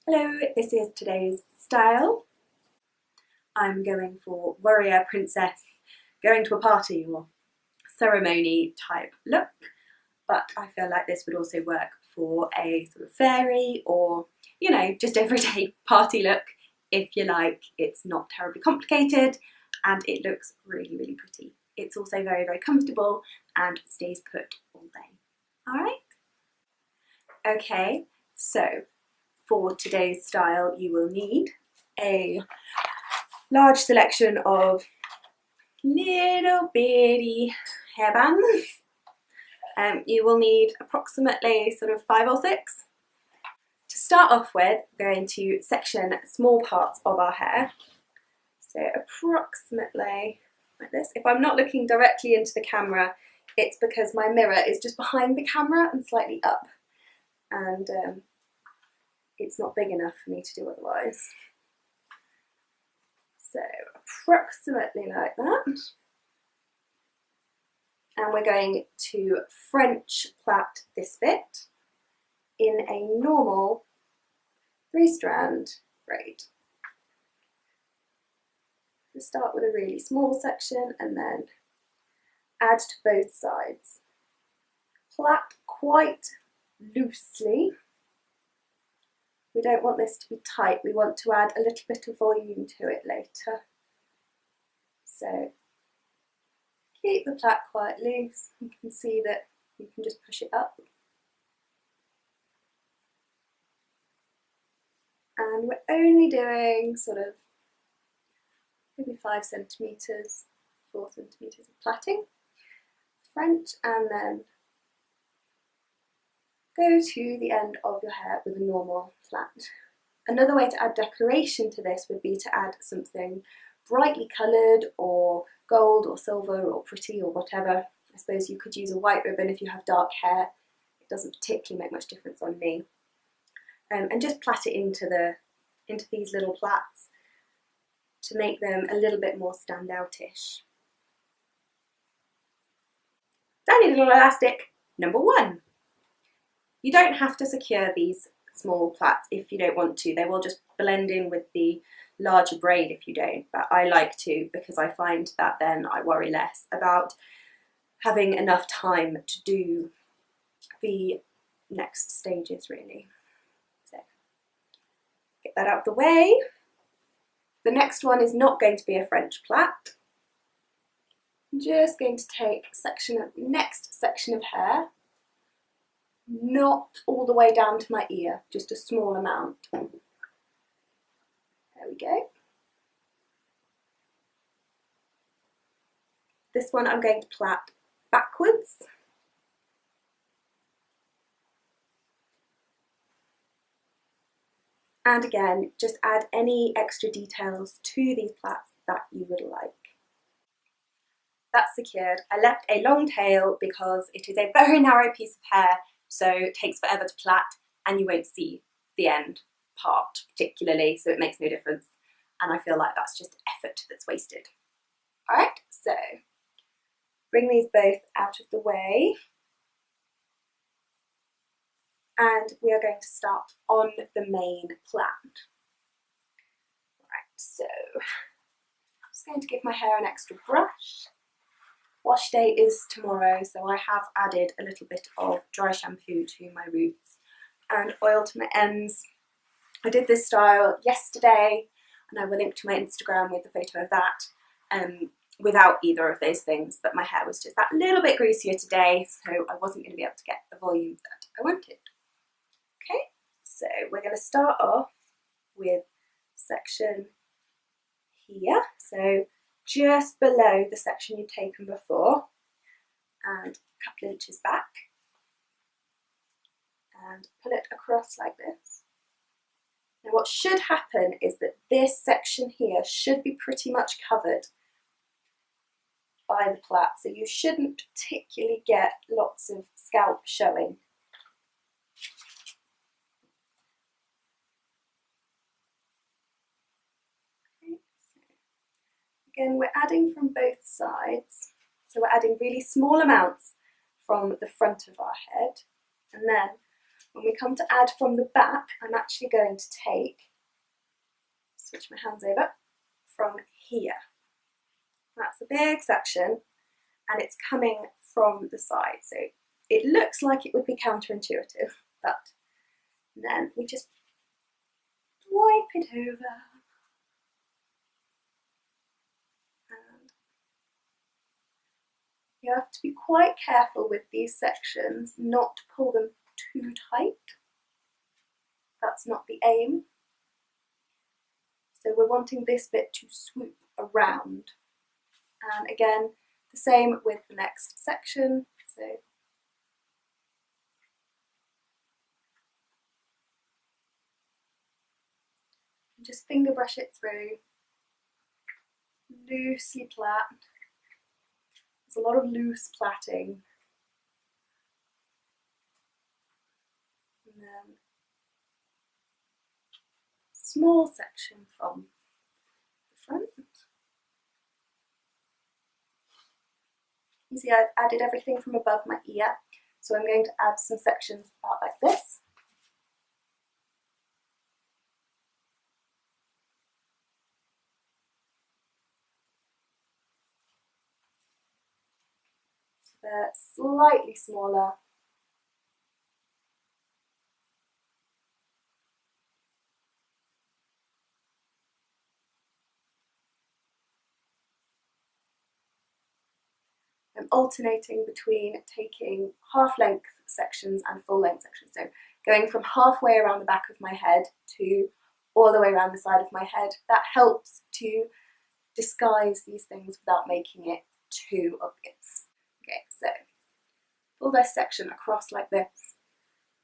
Hello, this is today's style. I'm going for warrior princess, going to a party or ceremony type look, but I feel like this would also work for a sort of fairy or, just everyday party look if you like. It's not terribly complicated and it looks really, really pretty. It's also very, very comfortable and stays put all day. All right? Okay, so for today's style, you will need a large selection of little bitty hairbands. You will need approximately sort of 5 or 6. To start off with, we're going to section small parts of our hair. So approximately like this. If I'm not looking directly into the camera, it's because my mirror is just behind the camera and slightly up. And it's not big enough for me to do otherwise. So approximately like that. And we're going to French plait this bit in a normal 3-strand braid. We start with a really small section and then add to both sides. Plait quite loosely. We don't want this to be tight, we want to add a little bit of volume to it later. So keep the plait quite loose. You can see that you can just push it up. And we're only doing sort of maybe 5 centimetres, 4 centimetres of plaiting. French, and then go to the end of your hair with a normal flat. Another way to add decoration to this would be to add something brightly coloured or gold or silver or pretty or whatever. I suppose you could use a white ribbon if you have dark hair. It doesn't particularly make much difference on me. And just plait it into these little plaits to make them a little bit more standout-ish. Tiny little elastic number 1. You don't have to secure these small plaits if you don't want to. They will just blend in with the larger braid if you don't, but I like to because I find that then I worry less about having enough time to do the next stages really. So get that out of the way. The next one is not going to be a French plait. I'm just going to take the next section of hair, not all the way down to my ear, just a small amount. There we go. This one I'm going to plait backwards. And again, just add any extra details to these plaits that you would like. That's secured. I left a long tail because it is a very narrow piece of hair, so it takes forever to plait and you won't see the end part particularly, so it makes no difference. And I feel like that's just effort that's wasted. All right, so bring these both out of the way. And we are going to start on the main plait. Right, so I'm just going to give my hair an extra brush. Wash day is tomorrow, so I have added a little bit of dry shampoo to my roots and oil to my ends. I did this style yesterday, and I will link to my Instagram with the photo of that, without either of those things, but my hair was just that little bit greasier today, so I wasn't going to be able to get the volume that I wanted. Okay, so we're going to start off with section here, so just below the section you've taken before, and a couple inches back, and pull it across like this. Now what should happen is that this section here should be pretty much covered by the plait, so you shouldn't particularly get lots of scalp showing. Again, we're adding from both sides, so we're adding really small amounts from the front of our head, and then When we come to add from the back, I'm actually going to switch my hands over, from here. That's a big section and it's coming from the side. So it looks like it would be counterintuitive, but then we just wipe it over. And you have to be quite careful with these sections not to pull them too tight. That's not the aim. So we're wanting this bit to swoop around. And again, the same with the next section. So just finger brush it through, loosely plait. There's a lot of loose plaiting. And then small section from the front. You see I've added everything from above my ear, so I'm going to add some sections out like this. They're slightly smaller. I'm alternating between taking half-length sections and full-length sections. So going from halfway around the back of my head to all the way around the side of my head. That helps to disguise these things without making it too obvious. Okay, so pull this section across like this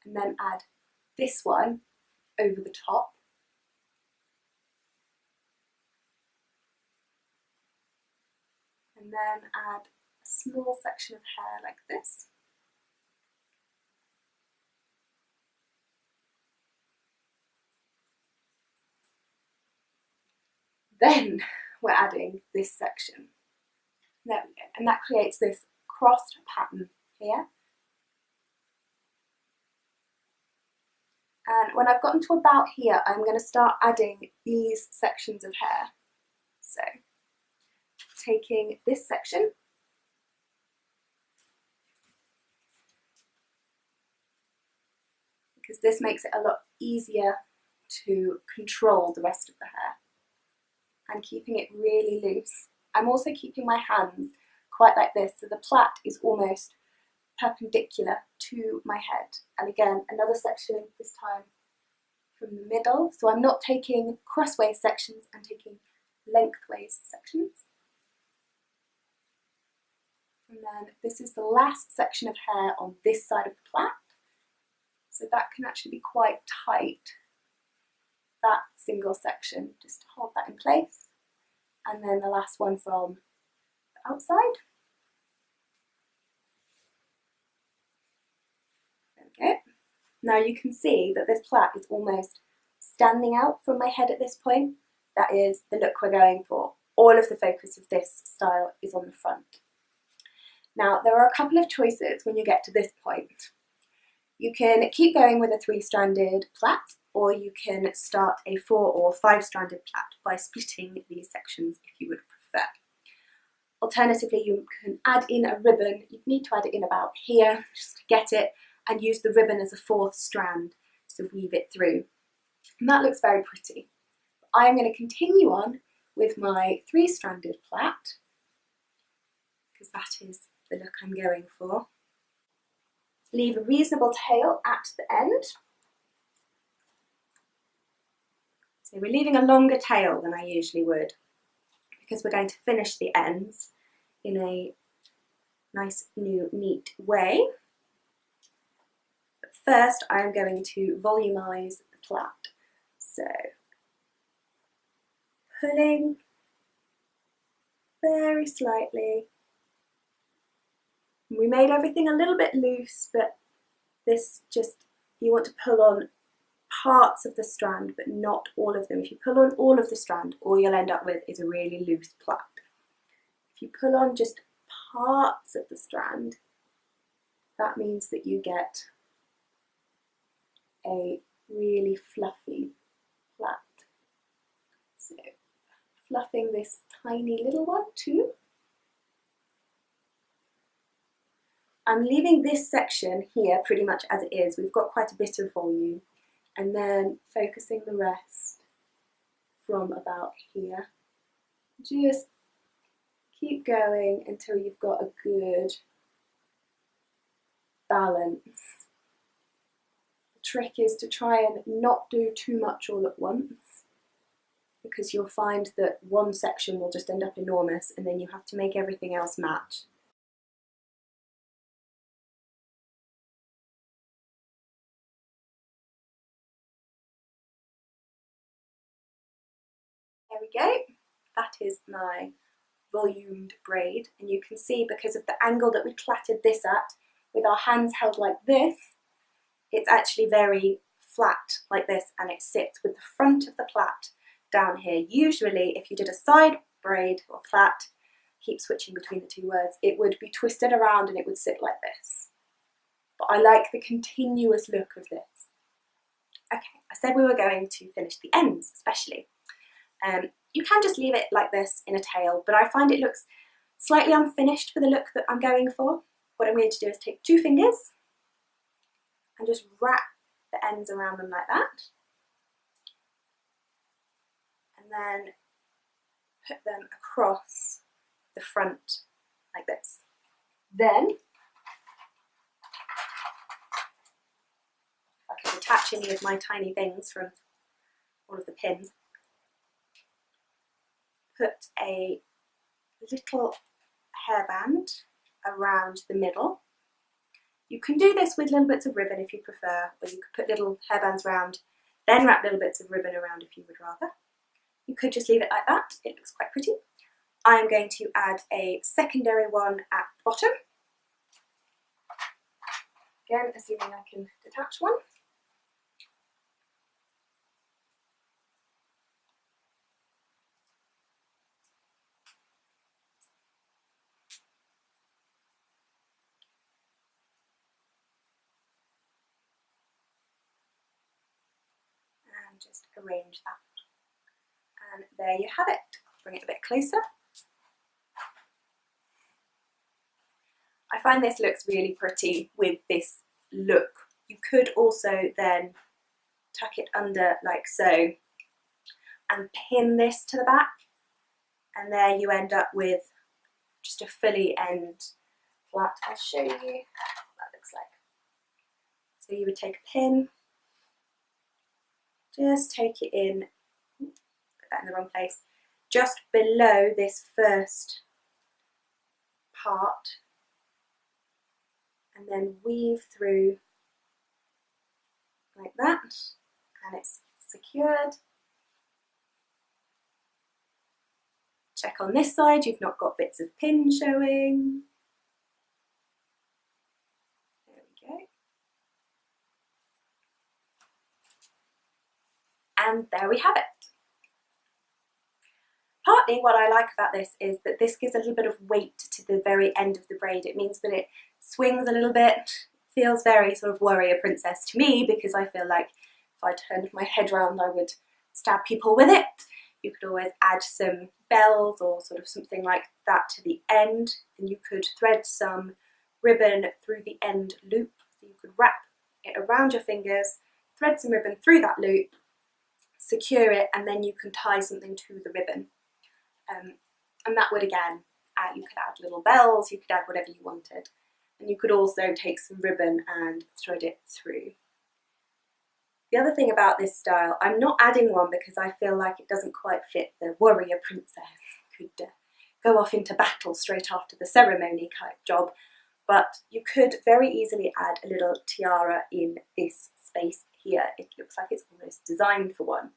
and then add this one over the top. And then add a small section of hair like this. Then we're adding this section. There we go. And that creates this crossed pattern here. And when I've gotten to about here, I'm going to start adding these sections of hair. So, taking this section, because this makes it a lot easier to control the rest of the hair, and keeping it really loose. I'm also keeping my hands quite like this, so the plait is almost perpendicular to my head. And again, another section this time from the middle, so I'm not taking crossways sections, I'm taking lengthways sections. And then this is the last section of hair on this side of the plait, so that can actually be quite tight, that single section, just to hold that in place. And then the last one from the outside. There we go. Now you can see that this plait is almost standing out from my head at this point. That is the look we're going for. All of the focus of this style is on the front. Now there are a couple of choices when you get to this point. You can keep going with a 3-stranded plait, or you can start a 4- or 5-stranded plait by splitting these sections if you would prefer. Alternatively, you can add in a ribbon. You'd need to add it in about here just to get it, and use the ribbon as a 4th strand, so weave it through. And that looks very pretty. I'm going to continue on with my 3-stranded plait, because that is the look I'm going for. Leave a reasonable tail at the end. So we're leaving a longer tail than I usually would, because we're going to finish the ends in a nice, new, neat way. But first I'm going to volumise the plait. So, pulling very slightly. We made everything a little bit loose, but this just, you want to pull on parts of the strand, but not all of them. If you pull on all of the strand, all you'll end up with is a really loose plait. If you pull on just parts of the strand, that means that you get a really fluffy plait. So fluffing this tiny little one too. I'm leaving this section here pretty much as it is. We've got quite a bit of volume, and then focusing the rest from about here. Just keep going until you've got a good balance. The trick is to try and not do too much all at once, because you'll find that one section will just end up enormous and then you have to make everything else match. There we go. That is my volumed braid, and you can see because of the angle that we plaited this at, with our hands held like this, it's actually very flat like this, and it sits with the front of the plait down here. Usually if you did a side braid or plait, keep switching between the two words, it would be twisted around and it would sit like this. But I like the continuous look of this. Okay, I said we were going to finish the ends especially. You can just leave it like this in a tail, but I find it looks slightly unfinished for the look that I'm going for. What I'm going to do is take 2 fingers and just wrap the ends around them like that, and then put them across the front like this. Then I can detach any of my tiny things from all of the pins. Put a little hairband around the middle. You can do this with little bits of ribbon if you prefer, or you could put little hairbands around, then wrap little bits of ribbon around if you would rather. You could just leave it like that, it looks quite pretty. I'm going to add a secondary one at the bottom. Again, assuming I can detach one. And just arrange that. And there you have it. Bring it a bit closer. I find this looks really pretty with this look. You could also then tuck it under like so and pin this to the back, and there you end up with just a fully end plait. I'll show you what that looks like. So you would take a pin, just take it in, put that in the wrong place, just below this first part, and then weave through like that, and it's secured. Check on this side, you've not got bits of pin showing. There we go. And there we have it. Partly what I like about this is that this gives a little bit of weight to the very end of the braid. It means that it swings a little bit, feels very sort of warrior princess to me, because I feel like if I turned my head round I would stab people with it. You could always add some bells or sort of something like that to the end, and you could thread some ribbon through the end loop. So you could wrap it around your fingers, thread some ribbon through that loop, secure it, and then you can tie something to the ribbon. And that would again, you could add little bells, you could add whatever you wanted. And you could also take some ribbon and thread it through. The other thing about this style, I'm not adding one because I feel like it doesn't quite fit the warrior princess. Could go off into battle straight after the ceremony type job, but you could very easily add a little tiara in this space here. It looks like it's almost designed for one.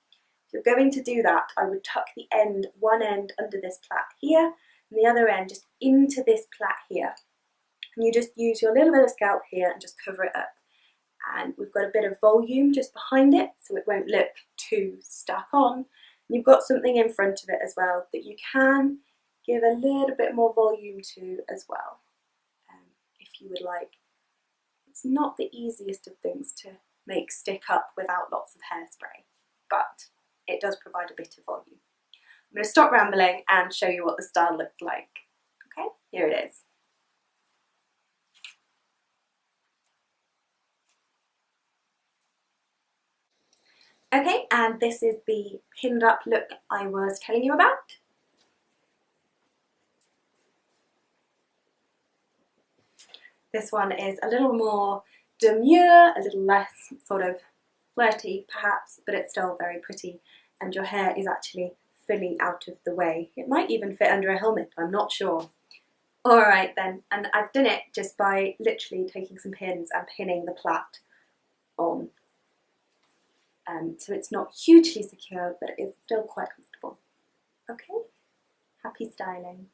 If you're going to do that, I would tuck the end, one end under this plait here, and the other end just into this plait here. And you just use your little bit of scalp here and just cover it up. And we've got a bit of volume just behind it, so it won't look too stuck on. And you've got something in front of it as well that you can give a little bit more volume to as well, if you would like. It's not the easiest of things to make stick up without lots of hairspray, but it does provide a bit of volume. I'm going to stop rambling and show you what the style looks like. Okay, here it is. Okay, and this is the pinned up look I was telling you about. This one is a little more demure, a little less sort of flirty perhaps, but it's still very pretty, and your hair is actually fully out of the way. It might even fit under a helmet, I'm not sure. Alright then, and I've done it just by literally taking some pins and pinning the plait on. So it's not hugely secure, but it's still quite comfortable. Okay, happy styling.